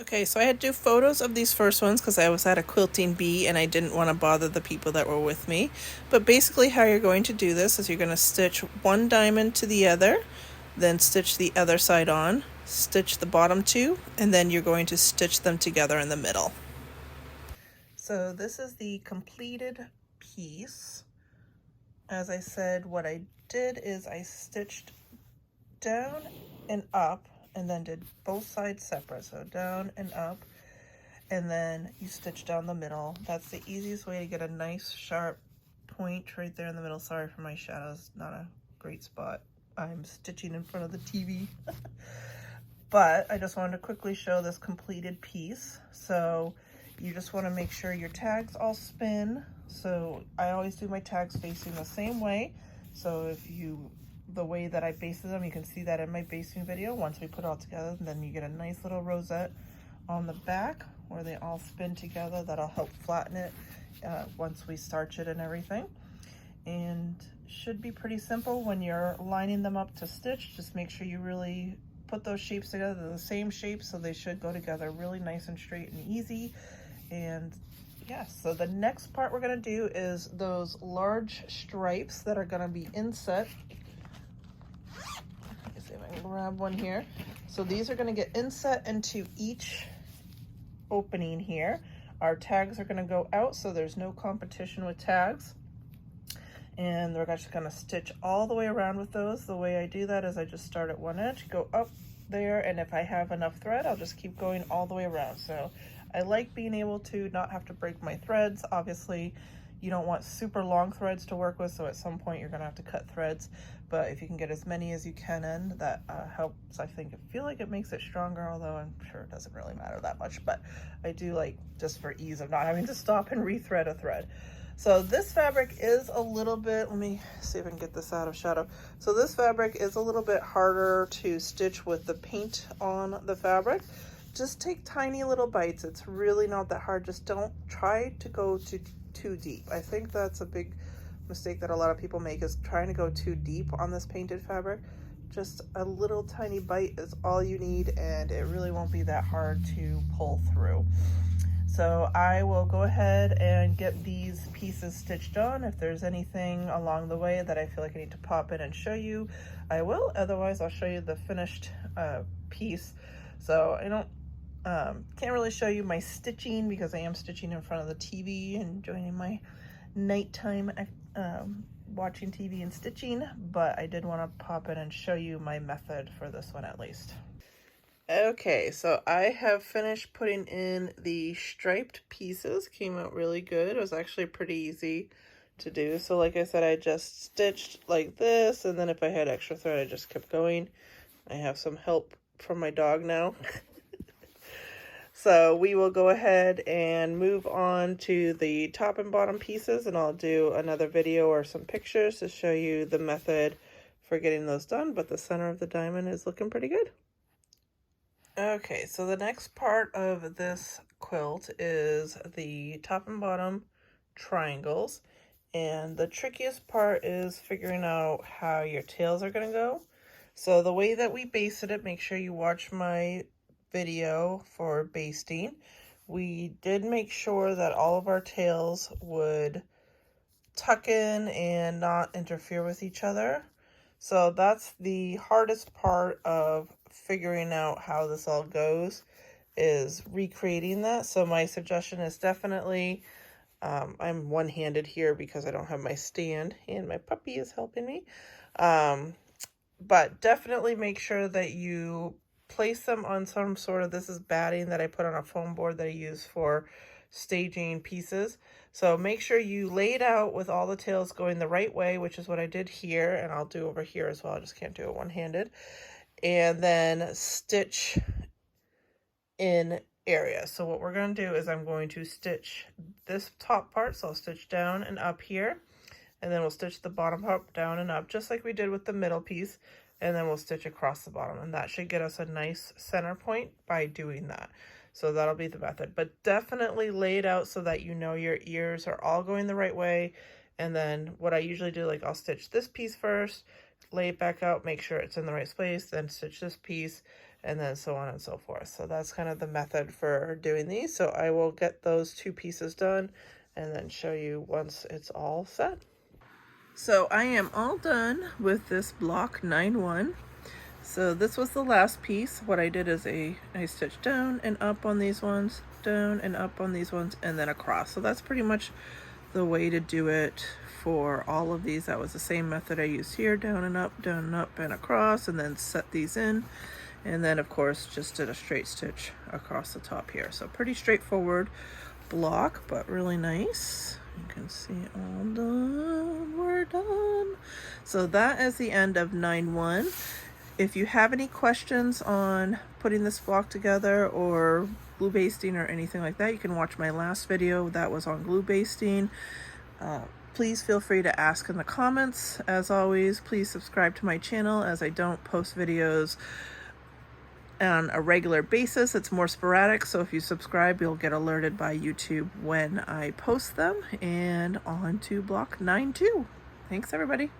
Okay, so I had to do photos of these first ones because I was at a quilting bee and I didn't want to bother the people that were with me. But basically how you're going to do this is you're going to stitch one diamond to the other, then stitch the other side on, stitch the bottom two, and then you're going to stitch them together in the middle. So this is the completed piece. As I said, what I did is I stitched down and up and then did both sides separate. So down and up, and then you stitch down the middle. That's the easiest way to get a nice sharp point right there in the middle. Sorry for my shadows, not a great spot. I'm stitching in front of the TV. But I just wanted to quickly show this completed piece. So you just want to make sure your tags all spin. So I always do my tags facing the same way. So if you, the way that I basted them, you can see that in my basting video. Once we put it all together, then you get a nice little rosette on the back where they all spin together. That'll help flatten it once we starch it and everything. And should be pretty simple when you're lining them up to stitch. Just make sure you really put those shapes together. They're the same shape, so they should go together really nice and straight and easy. And yeah, so the next part we're going to do is those large stripes that are going to be inset. Let me see if I can grab one here. So these are going to get inset into each opening here. Our tags are going to go out, so there's no competition with tags. And we're just going to stitch all the way around with those. The way I do that is I just start at one edge, go up there, and if I have enough thread, I'll just keep going all the way around. So I like being able to not have to break my threads. Obviously, you don't want super long threads to work with, so at some point you're going to have to cut threads. But if you can get as many as you can in, that helps. I feel like it makes it stronger, although I'm sure it doesn't really matter that much. But I do like, just for ease of not having to stop and rethread a thread. So this fabric is a little bit, let me see if I can get this out of shadow. So this fabric is a little bit harder to stitch with the paint on the fabric. Just take tiny little bites. It's really not that hard. Just don't try to go too deep. I think that's a big mistake that a lot of people make, is trying to go too deep on this painted fabric. Just a little tiny bite is all you need, and it really won't be that hard to pull through. So I will go ahead and get these pieces stitched on. If there's anything along the way that I feel like I need to pop in and show you, I will. Otherwise, I'll show you the finished piece. So I don't can't really show you my stitching because I am stitching in front of the TV and joining my nighttime watching TV and stitching, but I did want to pop in and show you my method for this one at least. Okay, so I have finished putting in the striped pieces. Came out really good. It was actually pretty easy to do. So like I said, I just stitched like this, and then if I had extra thread, I just kept going. I have some help from my dog now. So we will go ahead and move on to the top and bottom pieces, and I'll do another video or some pictures to show you the method for getting those done, but the center of the diamond is looking pretty good. Okay, so the next part of this quilt is the top and bottom triangles, and the trickiest part is figuring out how your tails are going to go. So the way that we basted it, make sure you watch my video for basting. We did make sure that all of our tails would tuck in and not interfere with each other. So that's the hardest part of figuring out how this all goes, is recreating that. So my suggestion is definitely, I'm one-handed here because I don't have my stand and my puppy is helping me. But definitely make sure that you place them on some sort of, this is batting that I put on a foam board that I use for staging pieces. So make sure you lay it out with all the tails going the right way, which is what I did here, and I'll do over here as well. I just can't do it one-handed. And then stitch in area. So what we're going to do is I'm going to stitch this top part, so I'll stitch down and up here, and then we'll stitch the bottom part down and up, just like we did with the middle piece, and then we'll stitch across the bottom, and that should get us a nice center point by doing that. So that'll be the method, but definitely lay it out so that you know your ears are all going the right way. And then what I usually do, like, I'll stitch this piece first, lay it back out, make sure it's in the right place, then stitch this piece, and then so on and so forth. So that's kind of the method for doing these. So I will get those 2 pieces done and then show you once it's all set. So I am all done with this block 9-1. So this was the last piece. What I did is I stitched down and up on these ones, down and up on these ones, and then across. So that's pretty much the way to do it for all of these. That was the same method I used here, down and up and across, and then set these in. And then of course just did a straight stitch across the top here. So pretty straightforward block, but really nice. You can see all done, we're done. So that is the end of 9-1. If you have any questions on putting this block together or glue basting or anything like that, you can watch my last video that was on glue basting. Please feel free to ask in the comments. As always, please subscribe to my channel, as I don't post videos on a regular basis. It's more sporadic, so if you subscribe, you'll get alerted by YouTube when I post them. And on to block 9-2. Thanks, everybody.